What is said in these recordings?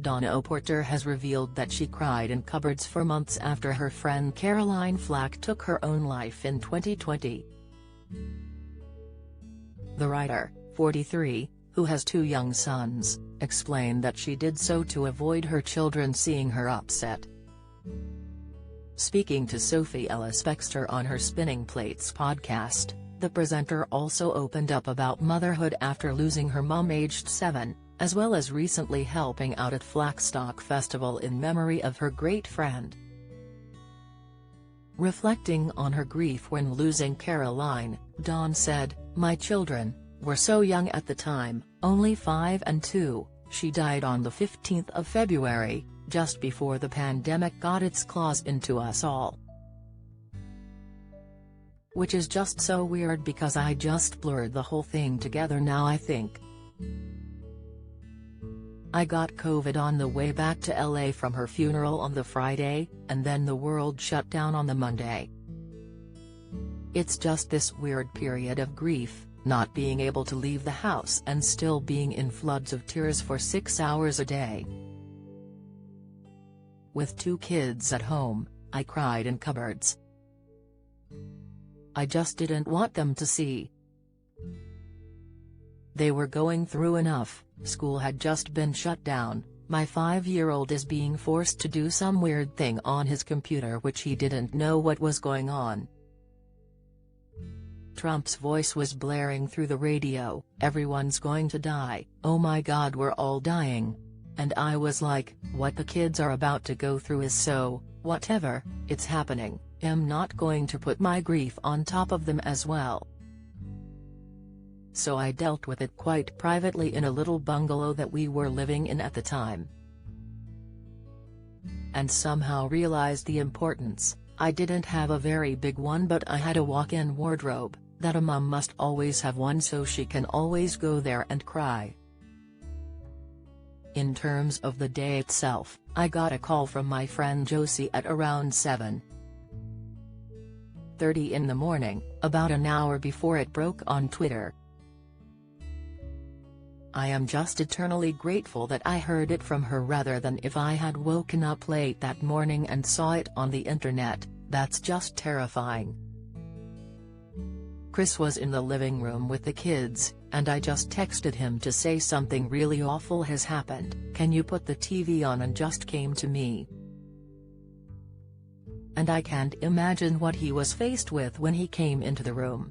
Donna Porter has revealed that she cried in cupboards for months after her friend Caroline Flack took her own life in 2020. The writer, 43, who has 2 young sons, explained that she did so to avoid her children seeing her upset. Speaking to Sophie Ellis-Bextor on her Spinning Plates podcast, the presenter also opened up about motherhood after losing her mom aged 7, as well as recently helping out at Flackstock Festival in memory of her great friend. Reflecting on her grief when losing Caroline, Dawn said, "My children were so young at the time, only 5 and 2, she died on the 15th of February, just before the pandemic got its claws into us all. Which is just so weird because I just blurred the whole thing together now I think. I got COVID on the way back to LA from her funeral on the Friday, and then the world shut down on the Monday. It's just this weird period of grief, not being able to leave the house and still being in floods of tears for 6 hours a day. With 2 kids at home, I cried in cupboards. I just didn't want them to see. They were going through enough, school had just been shut down, my 5-year-old is being forced to do some weird thing on his computer which he didn't know what was going on. Trump's voice was blaring through the radio, everyone's going to die, oh my god we're all dying. And I was like, what the kids are about to go through is so, whatever, it's happening, I'm not going to put my grief on top of them as well. So I dealt with it quite privately in a little bungalow that we were living in at the time. And somehow realized the importance. I didn't have a very big one but I had a walk-in wardrobe, that a mom must always have one so she can always go there and cry. In terms of the day itself, I got a call from my friend Josie at around 7:30 in the morning, about an hour before it broke on Twitter. I am just eternally grateful that I heard it from her rather than if I had woken up late that morning and saw it on the internet, that's just terrifying. Chris was in the living room with the kids, and I just texted him to say something really awful has happened, can you put the TV on, and just came to me. And I can't imagine what he was faced with when he came into the room.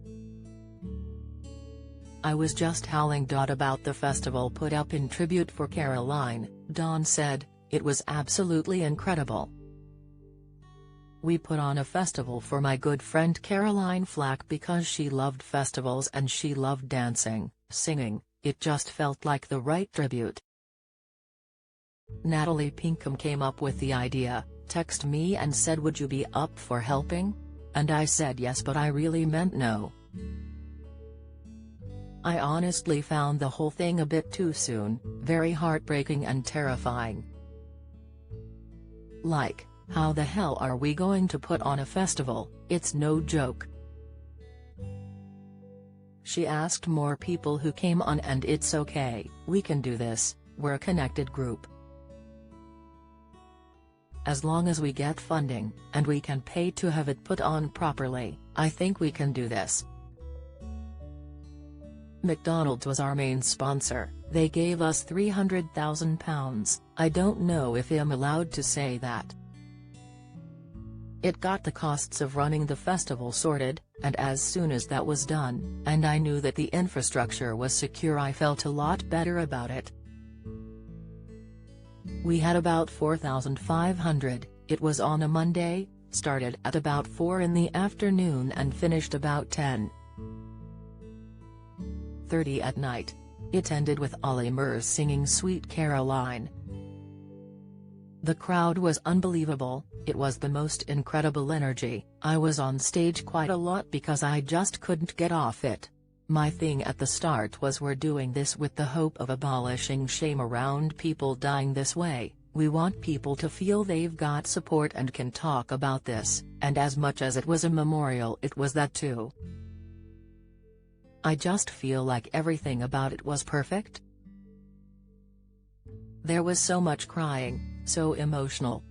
I was just howling. About the festival put up in tribute for Caroline, Dawn said, it was absolutely incredible. We put on a festival for my good friend Caroline Flack because she loved festivals and she loved dancing, singing, it just felt like the right tribute. Natalie Pinkham came up with the idea, texted me and said would you be up for helping? And I said yes but I really meant no. I honestly found the whole thing a bit too soon, very heartbreaking and terrifying. Like, how the hell are we going to put on a festival, it's no joke. She asked more people who came on and it's okay, we can do this, we're a connected group. As long as we get funding, and we can pay to have it put on properly, I think we can do this. McDonald's was our main sponsor, they gave us £300,000, I don't know if I'm allowed to say that. It got the costs of running the festival sorted, and as soon as that was done, and I knew that the infrastructure was secure, I felt a lot better about it. We had about 4,500, it was on a Monday, started at about 4 in the afternoon and finished about 10:30 at night. It ended with Ollie Murs singing Sweet Caroline. The crowd was unbelievable, it was the most incredible energy. I was on stage quite a lot because I just couldn't get off it. My thing at the start was we're doing this with the hope of abolishing shame around people dying this way, we want people to feel they've got support and can talk about this, and as much as it was a memorial it was that too. I just feel like everything about it was perfect. There was so much crying, so emotional.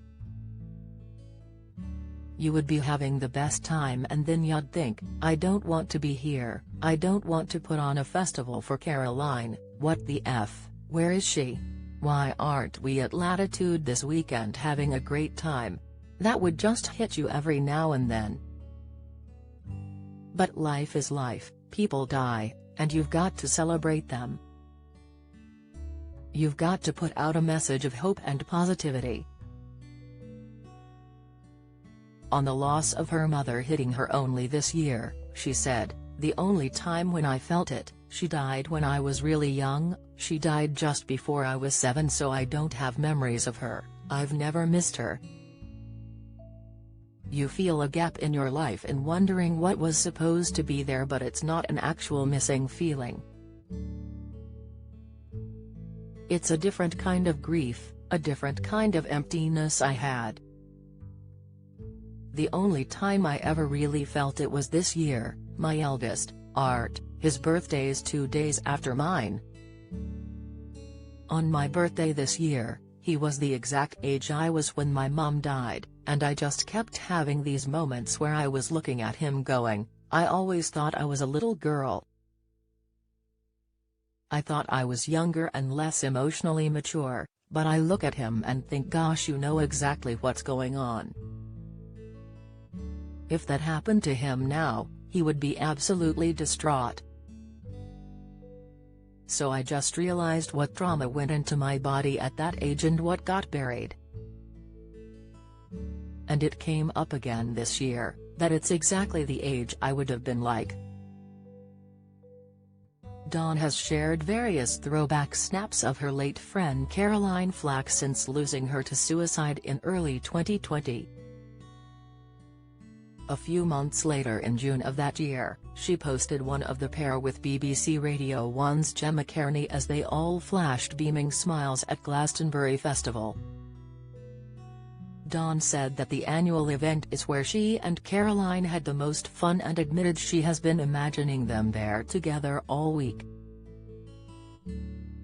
You would be having the best time and then you'd think, I don't want to be here, I don't want to put on a festival for Caroline, what the F, where is she? Why aren't we at Latitude this weekend having a great time? That would just hit you every now and then. But life is life, people die, and you've got to celebrate them. You've got to put out a message of hope and positivity. On the loss of her mother hitting her only this year, she said, "The only time when I felt it, she died when I was really young, she died just before I was 7, so I don't have memories of her, I've never missed her." You feel a gap in your life and wondering what was supposed to be there, but it's not an actual missing feeling. It's a different kind of grief, a different kind of emptiness I had. The only time I ever really felt it was this year. My eldest, Art, his birthday's 2 days after mine. On my birthday this year, he was the exact age I was when my mum died, and I just kept having these moments where I was looking at him going, I always thought I was a little girl. I thought I was younger and less emotionally mature, but I look at him and think, gosh, you know exactly what's going on. If that happened to him now, he would be absolutely distraught. So I just realized what trauma went into my body at that age and what got buried. And it came up again this year, that it's exactly the age I would have been like. Dawn has shared various throwback snaps of her late friend Caroline Flack since losing her to suicide in early 2020. A few months later, in June of that year, she posted one of the pair with BBC Radio 1's Gemma Kearney as they all flashed beaming smiles at Glastonbury Festival. Dawn said that the annual event is where she and Caroline had the most fun and admitted she has been imagining them there together all week.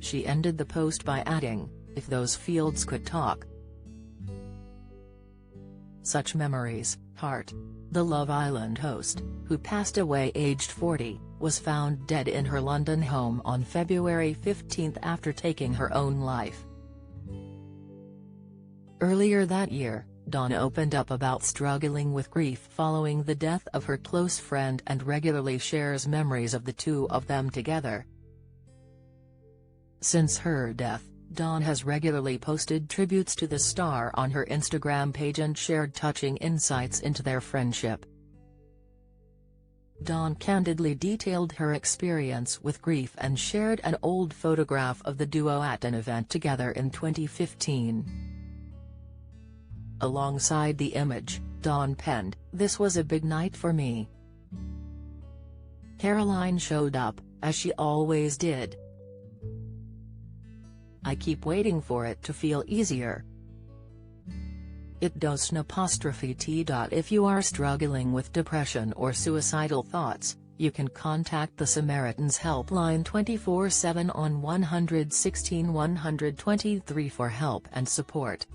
She ended the post by adding, "If those fields could talk." Such memories, Heart. The Love Island host, who passed away aged 40, was found dead in her London home on February 15 after taking her own life. Earlier that year, Dawn opened up about struggling with grief following the death of her close friend and regularly shares memories of the two of them together. Since her death, Dawn has regularly posted tributes to the star on her Instagram page and shared touching insights into their friendship. Dawn candidly detailed her experience with grief and shared an old photograph of the duo at an event together in 2015. Alongside the image, Dawn penned, "This was a big night for me. Caroline showed up, as she always did. I keep waiting for it to feel easier. It doesn't apostrophe t. If you are struggling with depression or suicidal thoughts, you can contact the Samaritans helpline 24/7 on 116 123 for help and support."